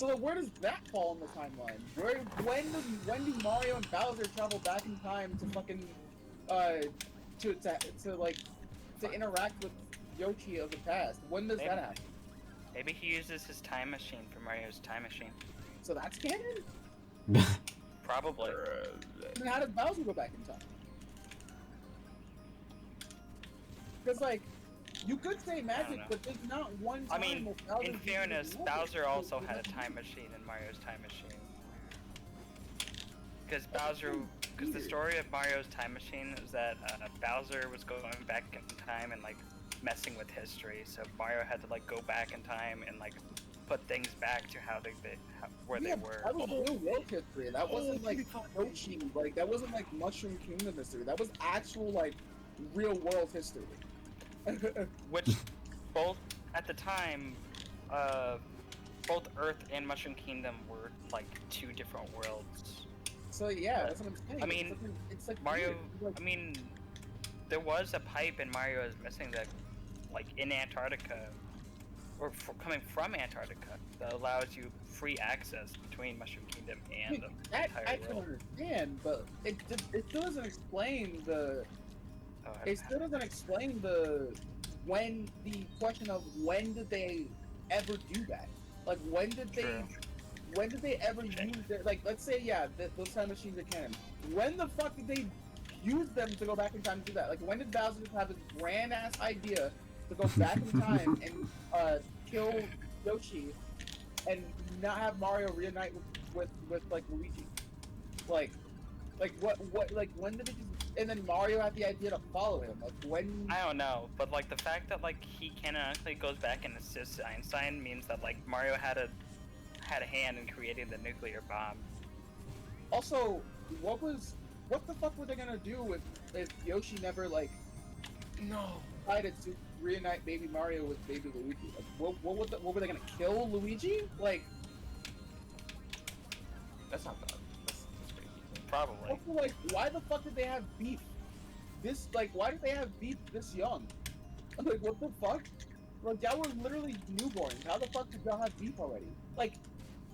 So where does that fall in the timeline? When do Mario and Bowser travel back in time to fucking to interact with Yoshi of the past? When does that happen? Maybe he uses his time machine for Mario's time machine. So that's canon? Probably. Then how does Bowser go back in time? Because, like, you could say magic, but there's not one time. I mean, in fairness, Bowser also had a time machine in Mario's time machine. Because the story of Mario's time machine is that Bowser was going back in time and like messing with history, so Mario had to like go back in time and like put things back to where they were. That was real world history. That wasn't like Yoshi, like that wasn't like Mushroom Kingdom history. That was actual like real world history. Which both at the time, both Earth and Mushroom Kingdom were like two different worlds. So yeah, that's what I'm saying. I mean, it's like Mario. Like, I mean, there was a pipe in Mario is missing that, like in Antarctica, or coming from Antarctica, that allows you free access between Mushroom Kingdom and the entire I world. can understand, but it still doesn't explain the. It still doesn't explain the question of when did they ever do that? Like when did they ever use their, like, let's say, yeah, those time machines are canon. When the fuck did they use them to go back in time to do that? Like, when did Bowser just have this grand-ass idea to go back in time and kill Yoshi and not have Mario reunite with like, Luigi? Like, what, like, when did it just... And then Mario had the idea to follow him. Like, when... I don't know, but, like, the fact that, like, he canonically goes back and assists Einstein means that, like, Mario had a hand in creating the nuclear bomb. Also, what the fuck were they gonna do if Yoshi never, like, decided to reunite Baby Mario with Baby Luigi? Like, what were they gonna kill Luigi? Like, that's not bad. That's pretty decent. Probably. Also, like, why the fuck did they have beef? Why did they have beef this young? Like, what the fuck? Like, y'all were literally newborns. How the fuck did y'all have beef already? Like,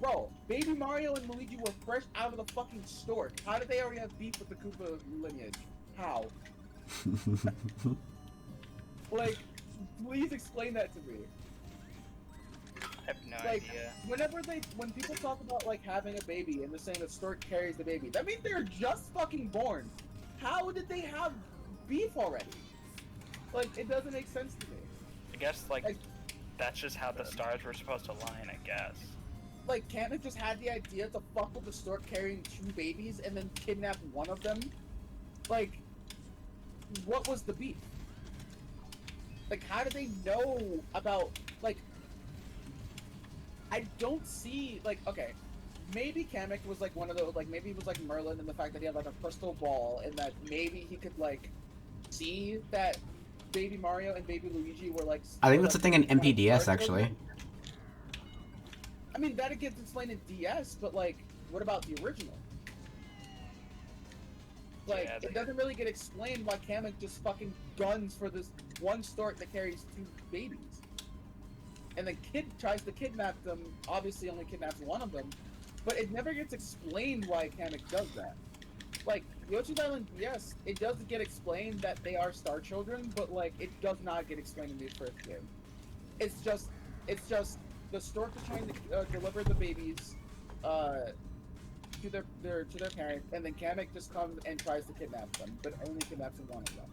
bro, Baby Mario and Luigi were fresh out of the fucking store. How did they already have beef with the Koopa lineage? How? Like, please explain that to me. I have no idea. When people talk about, like, having a baby and they're saying the stork carries the baby, that means they're just fucking born. How did they have beef already? Like, it doesn't make sense to me. I guess, like that's just how the stars were supposed to align, I guess. Like, can't have just had the idea to fuck with the stork carrying two babies and then kidnap one of them? Like, what was the beef? Like, how did they know about, like, I don't see, like, okay, maybe Kamek was, like, one of those, like, maybe he was, like, Merlin in the fact that he had, like, a crystal ball, and that maybe he could, like, see that Baby Mario and Baby Luigi were, like... I think that's a thing in MPDS, actually. I mean, that gets explained in DS, but, like, what about the original? Like, yeah, it doesn't really get explained why Kamek just fucking guns for this one stork that carries two babies. And the kid tries to kidnap them, obviously only kidnaps one of them, but it never gets explained why Kamek does that. Like, Yoshi's Island, yes, it does get explained that they are Star Children, but, like, it does not get explained in the first game. It's just the stork is trying to deliver the babies to their parents, and then Kamek just comes and tries to kidnap them, but only kidnaps one of them.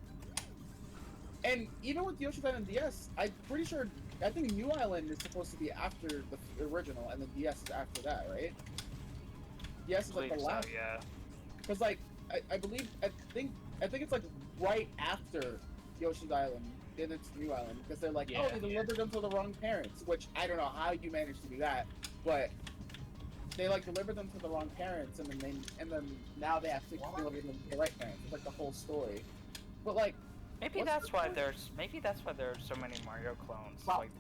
And even with Yoshi's Island DS, I'm pretty sure, I think New Island is supposed to be after the original, and then DS is after that, right? DS is like the last. So, yeah. Because, like, I think it's like right after Yoshi's Island, and it's New Island, because they're like, oh, they delivered them to the wrong parents, which I don't know how you managed to do that, but they, like, delivered them to the wrong parents, and then now they have to deliver them to the right parents. It's like the whole story. But, like, maybe that's why there's so many Mario clones. Wow. Like,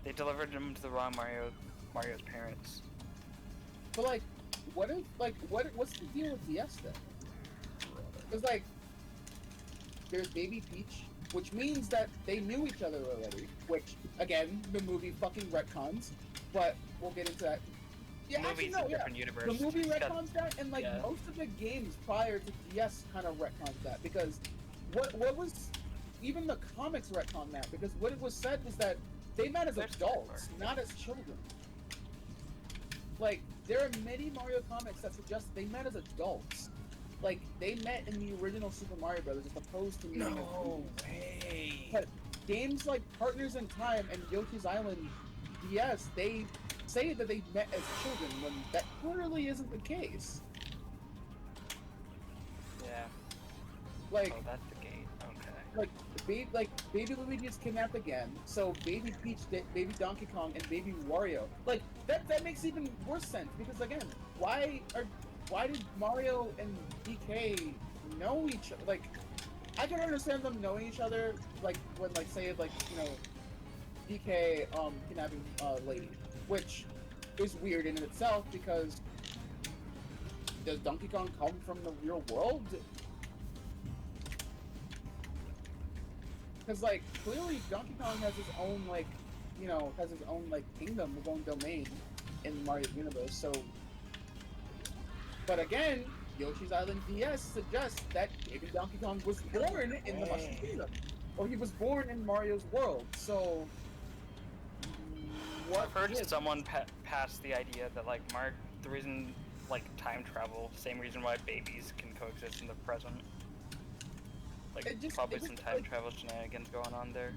they delivered them to the wrong Mario's parents. But, like, what's the deal with DS then? Because, like, there's Baby Peach, which means that they knew each other already, which, again, the movie fucking retcons, but we'll get into that. Yeah, actually, movies no, in yeah. different universe. The movie It's got- retcons that, and like Yeah. most of the games prior to DS kind of retcons that, because what was even the comics retcon that, because what it was said was that they met as There's adults, Skylar. not as children. Like there are many Mario comics that suggest they met as adults. Like they met in the original Super Mario Brothers as opposed to meeting as No babies. way. But games like Partners in Time and Yoshi's Island DS, they say that they met as children when that clearly isn't the case. Yeah. Like, Oh, that's the gate. Okay. like Baby Luigi is kidnapped again, so Baby Peach, Baby Donkey Kong, and Baby Wario. Like that makes even worse sense because again, why did Mario and DK know each other? Like, I can understand them knowing each other, like when like say like DK kidnapping lady, which is weird in itself because does Donkey Kong come from the real world? Because like clearly Donkey Kong has his own like kingdom, his own domain in Mario's universe. So, but again, Yoshi's Island DS suggests that maybe Donkey Kong was born in the Mushroom Kingdom, or he was born in Mario's world. So, what? I've heard is- someone pass the idea that like the reason like time travel, same reason why babies can coexist in the present. Like probably some time travel shenanigans going on there.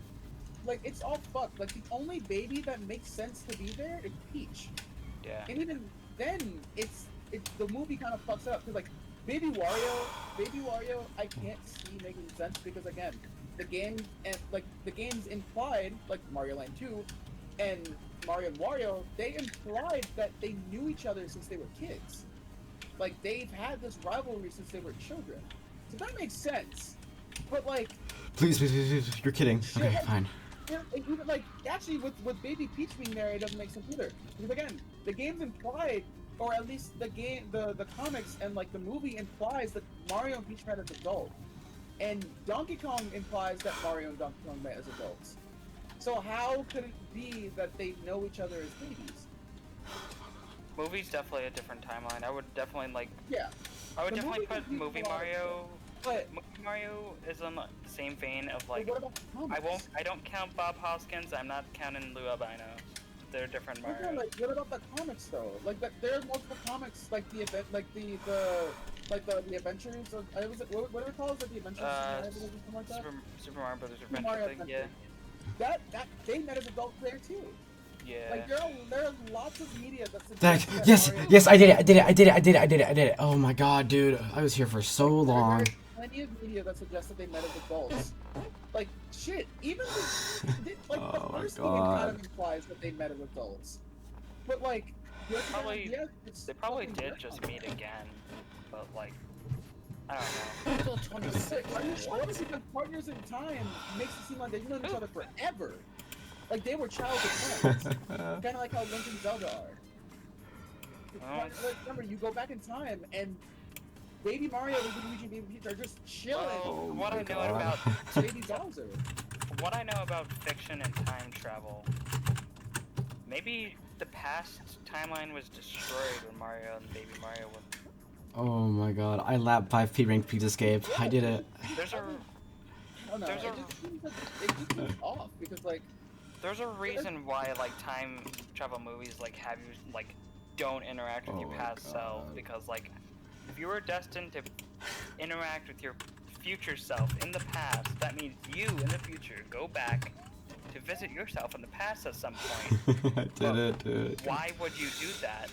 Like it's all fucked. Like the only baby that makes sense to be there is Peach. Yeah. And even then, it's the movie kind of fucks it up because like Baby Wario, I can't see making sense because again, the game and like the games implied like Mario Land 2 and Mario and Wario, they implied that they knew each other since they were kids. Like they've had this rivalry since they were children, so that makes sense. But like, Please, you're kidding. Okay, fine. even like actually with Baby Peach being there, it doesn't make sense either. Because again, the game's implied, or at least the comics and like the movie implies that Mario and Peach met as adults, and Donkey Kong implies that Mario and Donkey Kong met as adults. So how could it be that they know each other as babies? Movie's definitely a different timeline. I would definitely like. Yeah. I would The definitely movie put could be movie a lot of Mario. But Movie Mario is on the same vein of but like. what about the comics? I don't count Bob Hoskins. I'm not counting Lou Albino. They're different Okay, Mario. like what about the comics though? Like there are multiple comics, like the event, like the adventures of what are it called? Like the adventures of something like that. Super Mario Brothers Super Mario Adventure thing. Yeah. Adventure. That they met as adults there too. Yeah. Like there are lots of media that That, suggests that yes, Mario- I did it. Oh my god, dude. I was here for so long. There's plenty of media that suggests that they met as adults. Like shit, even the Oh my first game God. kind of implies that they met as adults. But like, They probably did just meet again, but like, I don't know. Still 26. Are you sure? Because Partners in Time makes it seem like they've known each other forever. Like they were childhood friends. Kind of like how Link and Zelda are. Oh. Like, remember, you go back in time and Baby Mario and Luigi and Baby Peach are just chilling. Well, Oh what my I know God. about Baby Bowser. what I know about fiction and time travel, maybe the past timeline was destroyed when Mario and Baby Mario were. Oh my god, I lapped 5 P rank Pizzascape. I did it. There's a I don't know. There's It just seems like it just seems off because like there's a reason why like time travel movies like have you like don't interact with Oh your my past self God. because like if you were destined to interact with your future self in the past, that means you in the future go back to visit yourself in the past at some point. I did it, dude. Why would you do that?